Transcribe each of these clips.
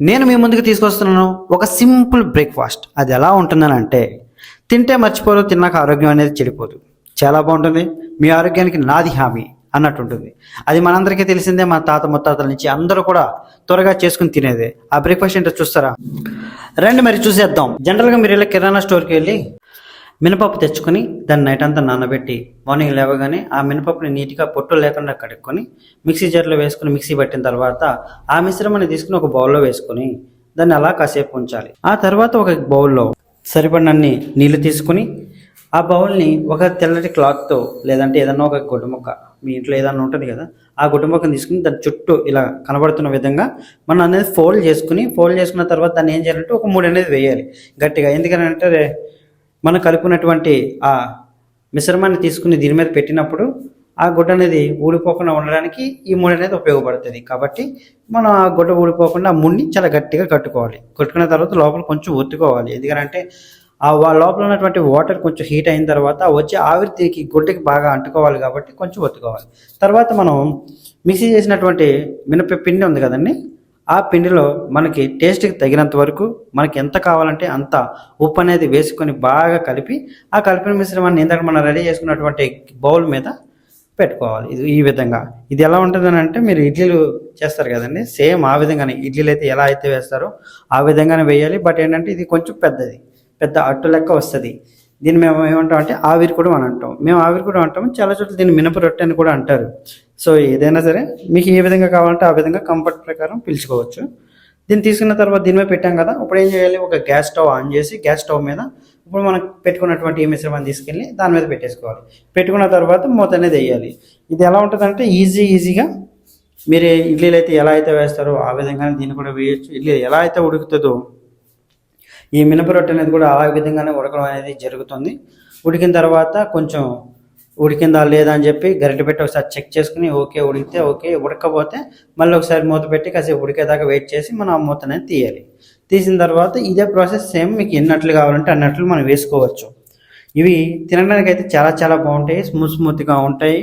నేను మీ ముందుకు తీసుకొస్తున్నాను ఒక సింపుల్ బ్రేక్ఫాస్ట్. అది ఎలా ఉంటుందని తింటే మర్చిపోరు, తిన్నాక ఆరోగ్యం అనేది చెడిపోదు. చాలా బాగుంటుంది. మీ ఆరోగ్యానికి నాది హామీ అన్నట్టు ఉంటుంది. అది మనందరికీ తెలిసిందే. మన తాత ముత్తాతల నుంచి అందరూ కూడా త్వరగా చేసుకుని తినేదే. ఆ బ్రేక్ఫాస్ట్ ఏంటో చూస్తారా? రండి మరి చూసేద్దాం. జనరల్గా మీరు వెళ్ళి కిరాణా స్టోర్కి వెళ్ళి మినపప్పు తెచ్చుకొని దాన్ని నైట్ అంతా నానబెట్టి మార్నింగ్ లేవగానే ఆ మినపప్పుని నీట్గా పొట్టు లేకుండా కడుక్కొని మిక్సీ జార్లో వేసుకుని మిక్సీ పట్టిన తర్వాత ఆ మిశ్రమాన్ని తీసుకుని ఒక బౌల్లో వేసుకొని దాన్ని అలా కాసేపు ఉంచాలి. ఆ తర్వాత ఒక బౌల్లో సరిపడినన్ని నీళ్లు తీసుకుని ఆ బౌల్ని ఒక తెల్లటి క్లాత్తో లేదంటే ఏదన్నా ఒక గుడ్డ ముక్క, మీ ఇంట్లో ఏదన్నా ఉంటుంది కదా, ఆ గుడ్డ ముక్కను తీసుకుని దాని చుట్టూ ఇలా కనబడుతున్న విధంగా మనం అనేది ఫోల్డ్ చేసుకున్న తర్వాత దాన్ని ఏం చేయాలంటే ఒక 3 అనేది వేయాలి గట్టిగా. ఎందుకంటే మనం కలుపుకున్నటువంటి ఆ మిశ్రమాన్ని తీసుకుని దీని మీద పెట్టినప్పుడు ఆ గుడ్డ అనేది ఊడిపోకుండా ఉండడానికి ఈ 3 అనేది ఉపయోగపడుతుంది. కాబట్టి మనం ఆ గుడ్డ ఊడిపోకుండా ఆ ముడిని చాలా గట్టిగా కట్టుకున్న తర్వాత లోపల కొంచెం ఒత్తుకోవాలి. ఎందుకంటే ఆ లోపల ఉన్నటువంటి వాటర్ కొంచెం హీట్ అయిన తర్వాత వచ్చే ఆవిరికి గుడ్డకి బాగా అంటుకోవాలి కాబట్టి కొంచెం ఒత్తుకోవాలి. తర్వాత మనం మిక్సీ చేసినటువంటి పిండి ఉంది కదండి, ఆ పిండిలో మనకి టేస్ట్కి తగినంత వరకు మనకి ఎంత కావాలంటే అంత ఉప్పు అనేది వేసుకొని బాగా కలిపి ఆ కలిపిన మిశ్రమాన్ని ఇందాక మనం రెడీ చేసుకున్నటువంటి బౌల్ మీద పెట్టుకోవాలి. ఈ విధంగా. ఇది ఎలా ఉంటుందని అంటే, మీరు ఇడ్లీలు చేస్తారు కదండి, సేమ్ ఆ విధంగానే ఇడ్లీలు అయితే ఎలా అయితే వేస్తారో ఆ విధంగానే వేయాలి. బట్ ఏంటంటే ఇది కొంచెం పెద్ద అట్టు లెక్క వస్తుంది. దీన్ని మేము ఏమంటాం అంటే ఆవిరి కూడా అని అంటాం. మేము ఆవిరి కూడా అంటాము. చాలా చోట్ల దీన్ని మినప రొట్టె అని కూడా అంటారు. సో ఏదైనా సరే మీకు ఏ విధంగా కావాలంటే ఆ విధంగా కంఫర్ట్ ప్రకారం పిలుచుకోవచ్చు. దీన్ని తీసుకున్న తర్వాత దీని మీద పెట్టాం కదా, ఇప్పుడు ఏం చేయాలి, ఒక గ్యాస్ స్టవ్ ఆన్ చేసి గ్యాస్ స్టవ్ మీద ఇప్పుడు మనం పెట్టుకున్నటువంటి ఈ మిశ్రమాన్ని తీసుకెళ్ళి దాని మీద పెట్టేసుకోవాలి. పెట్టుకున్న తర్వాత మూత అనేది వేయాలి. ఇది ఎలా ఉంటుందంటే ఈజీగా మీరు ఇడ్లీలు అయితే ఎలా అయితే వేస్తారో ఆ విధంగానే దీన్ని కూడా వేయచ్చు. ఇడ్లీ ఎలా అయితే ఉడుకుతుందో ఈ మినప రొట్టె అనేది కూడా ఆ విధంగానే ఉడకడం అనేది జరుగుతుంది. ఉడికిన తర్వాత కొంచెం ఉడికిందా లేదా అని చెప్పి గరిటె పెట్టి ఒకసారి చెక్ చేసుకుని ఓకే ఉడికితే ఓకే, ఉడకపోతే మళ్ళీ ఒకసారి మూత పెట్టి కాసేపు ఉడికేదాకా వెయిట్ చేసి మనం ఆ మూత అనేది తీయాలి. తీసిన తర్వాత ఇదే ప్రాసెస్ సేమ్ మీకు ఎన్నట్లు కావాలంటే అన్నట్లు మనం వేసుకోవచ్చు. ఇవి తినడానికి అయితే చాలా బాగుంటాయి, స్మూత్గా ఉంటాయి.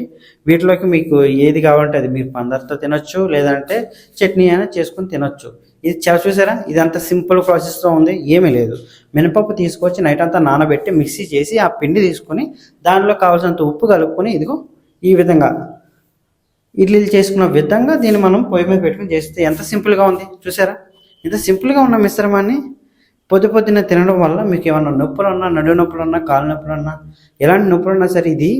వీటిలోకి మీకు ఏది కావాలంటే అది మీరు పందరితో తినొచ్చు, లేదంటే చట్నీ అయినా చేసుకుని తినొచ్చు. ఇది చూసారా, ఇదంతా సింపుల్ ప్రాసెస్తో ఉంది, ఏమీ లేదు. మినపప్పు తీసుకొచ్చి నైట్ అంతా నానబెట్టి మిక్సీ చేసి ఆ పిండి తీసుకొని దానిలో కావాల్సినంత ఉప్పు కలుపుకొని ఇదిగో ఈ విధంగా ఇడ్లీలు చేసుకున్న విధంగా దీన్ని మనం పొయ్యి మీద పెట్టుకుని చేస్తే ఎంత సింపుల్గా ఉంది చూసారా. ఇంత సింపుల్గా ఉన్న మిశ్రమాన్ని పొద్దున తినడం వల్ల మీకు ఏమన్నా నొప్పులు ఉన్నా, నడు నొప్పులు ఉన్నా, కాలు నొప్పులు ఉన్నా, ఎలాంటి నొప్పులు ఉన్నా సరే ఇది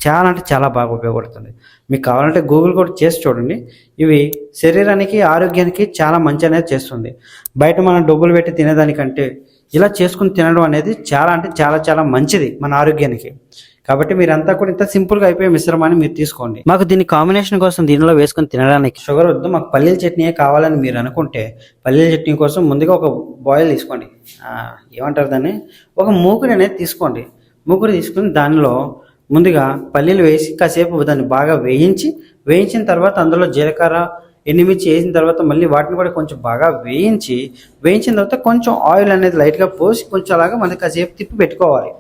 చాలా బాగా ఉపయోగపడుతుంది. మీకు కావాలంటే గూగుల్ కూడా చేసి చూడండి. ఇవి శరీరానికి ఆరోగ్యానికి చాలా మంచి అనేది చేస్తుంది. బయట మనం డబ్బులు పెట్టి తినేదానికంటే ఇలా చేసుకుని తినడం అనేది చాలా మంచిది మన ఆరోగ్యానికి. కాబట్టి మీరంతా కూడా ఇంత సింపుల్గా అయిపోయే మిశ్రమాన్ని మీరు తీసుకోండి. మాకు దీని కాంబినేషన్ కోసం దీనిలో వేసుకొని తినడానికి షుగర్ వద్దు, మాకు పల్లీల చట్నీయే కావాలని మీరు అనుకుంటే పల్లీల చట్నీ కోసం ముందుగా ఒక బాయిల్ తీసుకోండి. ఏమంటారు దాన్ని, ఒక మూకుడు అనేది తీసుకోండి. మూకుడు తీసుకుని దానిలో ముందుగా పల్లీలు వేసి కాసేపు దాన్ని బాగా వేయించిన తర్వాత అందులో జీలకర్ర, ఎండుమిర్చి వేసిన తర్వాత మళ్ళీ వాటిని కూడా కొంచెం బాగా వేయించిన తర్వాత కొంచెం ఆయిల్ అనేది లైట్గా పోసి కొంచెం అలాగా మనకి కాసేపు తిప్పి పెట్టుకోవాలి.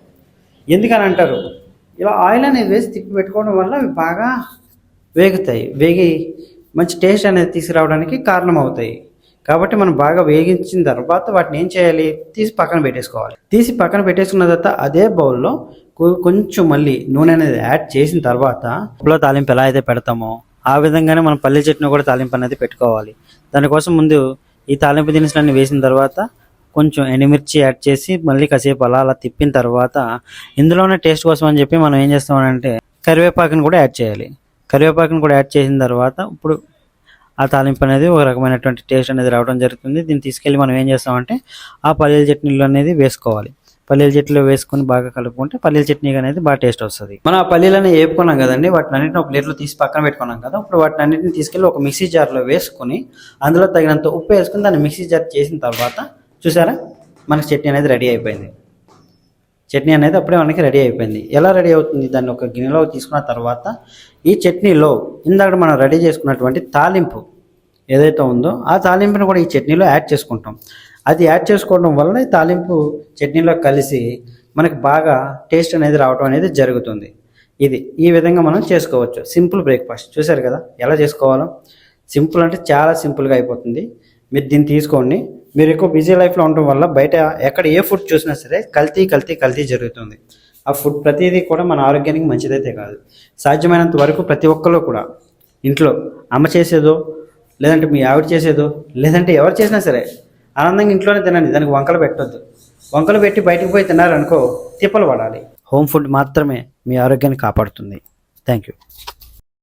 ఎందుకని అంటారు, ఇలా ఆయిల్ అనేది వేసి తిప్పి పెట్టుకోవడం వల్ల అవి బాగా వేగి మంచి టేస్ట్ అనేది తీసుకురావడానికి కారణం అవుతాయి. కాబట్టి మనం బాగా వేగించిన తర్వాత వాటిని ఏం చేయాలి, తీసి పక్కన పెట్టేసుకున్న తర్వాత అదే బౌల్లో కొంచెం మళ్ళీ నూనె అనేది యాడ్ చేసిన తర్వాత ఉప్పులో తాలింపు ఎలా అయితే పెడతామో ఆ విధంగానే మనం పల్లి చట్నీ కూడా తాలింపు అనేది పెట్టుకోవాలి. దానికోసం ముందు ఈ తాలింపు దినుసులన్నీ వేసిన తర్వాత కొంచెం ఎండుమిర్చి యాడ్ చేసి మళ్ళీ కాసేపు అలా తిప్పిన తర్వాత ఇందులోనే టేస్ట్ కోసం అని చెప్పి మనం ఏం చేస్తామంటే కరివేపాకుని కూడా యాడ్ చేయాలి. కరివేపాకుని కూడా యాడ్ చేసిన తర్వాత ఇప్పుడు ఆ తాలింపు అనేది ఒక రకమైనటువంటి టేస్ట్ అనేది రావడం జరుగుతుంది. దీన్ని తీసుకెళ్ళి మనం ఏం చేస్తామంటే ఆ పల్లీల చట్నీలో అనేది వేసుకోవాలి. పల్లీల చట్నీలో వేసుకొని బాగా కలుపుకుంటే పల్లీల చట్నీ అనేది బాగా టేస్ట్ వస్తుంది. మనం ఆ పల్లీలని వేపుకున్నాం కదండి, వాటిని అన్నింటిని ఒక ప్లేట్లో తీసి పక్కన పెట్టుకున్నాం కదా. ఇప్పుడు వాటిని అన్నింటిని తీసుకెళ్ళి ఒక మిక్సీ జార్లో వేసుకొని అందులో తగినంత ఉప్పు వేసుకుని దాన్ని మిక్సీ జార్ చేసిన తర్వాత చూసారా మనకి చట్నీ అనేది రెడీ అయిపోయింది. చట్నీ అనేది అప్పుడే మనకి రెడీ అయిపోయింది. ఎలా రెడీ అవుతుంది, దాన్ని ఒక గిన్నెలో తీసుకున్న తర్వాత ఈ చట్నీలో ఇందాక మనం రెడీ చేసుకున్నటువంటి తాలింపు ఏదైతే ఉందో ఆ తాలింపును కూడా ఈ చట్నీలో యాడ్ చేసుకుంటాం. అది యాడ్ చేసుకోవడం వల్ల ఈ తాలింపు చట్నీలో కలిసి మనకి బాగా టేస్ట్ అనేది రావడం అనేది జరుగుతుంది. ఈ విధంగా మనం చేసుకోవచ్చు. సింపుల్ బ్రేక్ఫాస్ట్ చూసారు కదా ఎలా చేసుకోవాలో. సింపుల్ అంటే చాలా సింపుల్గా అయిపోతుంది. మీరు దీన్ని తీసుకోండి. మీరు ఎక్కువ బిజీ లైఫ్లో ఉండటం వల్ల బయట ఎక్కడ ఏ ఫుడ్ చూసినా సరే కల్తీ జరుగుతుంది. ఆ ఫుడ్ ప్రతిదీ కూడా మన ఆరోగ్యానికి మంచిదైతే కాదు. సాధ్యమైనంత వరకు ప్రతి ఒక్కరు కూడా ఇంట్లో అమ్మ చేసేదో, లేదంటే మీ ఆవిడ చేసేదో, లేదంటే ఎవరు చేసినా సరే ఆనందంగా ఇంట్లోనే తినండి. దానికి వంకలు పెట్టొద్దు. వంకలు పెట్టి బయటకు పోయి తిన్నారనుకో తిప్పలు పడాలి. హోమ్ ఫుడ్ మాత్రమే మీ ఆరోగ్యాన్ని కాపాడుతుంది. Thank you.